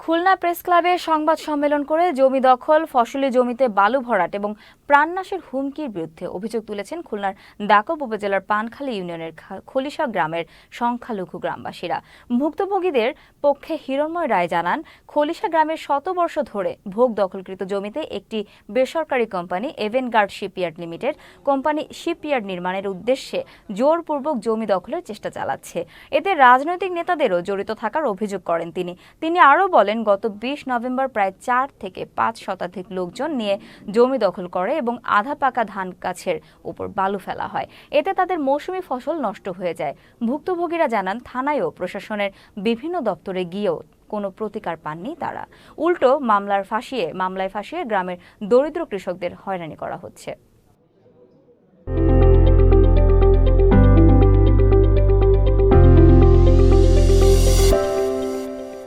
Khulna press ক্লাবে সংবাদ সম্মেলন করে জমি দখল, ফসলি জমিতে বালু ভরাট এবং প্রাণনাশের হুমকির বিরুদ্ধে অভিযোগ তুলেছেন খুলনার দাকব উপজেলার পানখালী ইউনিয়নের খলিশা গ্রামের সংখ্যালঘু গ্রামবাসীরা। ভুক্তভোগীদের পক্ষে হিরণময় রায় জানান, খলিশা গ্রামের শতবর্ষ ধরে ভোগ দখলকৃত জমিতে একটি বেসরকারি কোম্পানি এভেনগার্ড শিপইয়ার্ড লিমিটেড কোম্পানি শিপইয়ার্ড নির্মাণের উদ্দেশ্যে জোরপূর্বক জমি দখলের চেষ্টা চালাচ্ছে। এতে রাজনৈতিক নেতাদেরও জড়িত থাকার অভিযোগ করেন তিনি আরও বলেন, গত ২০ নভেম্বর প্রায় ৪ থেকে ৫ শতাধিক লোকজন নিয়ে জমি দখল করে এবং আধা পাকা ধান গাছের উপর বালু ফেলা হয়। এতে তাদের মৌসুমি ফসল নষ্ট হয়ে যায়। ভুক্তভোগীরা জানান, থানায় ও প্রশাসনের বিভিন্ন দপ্তরে গিয়েও কোনো প্রতিকার পাননি তারা। উল্টো মামলায় ফাঁসিয়ে গ্রামের দরিদ্র কৃষকদের হয়রানি করা হচ্ছে।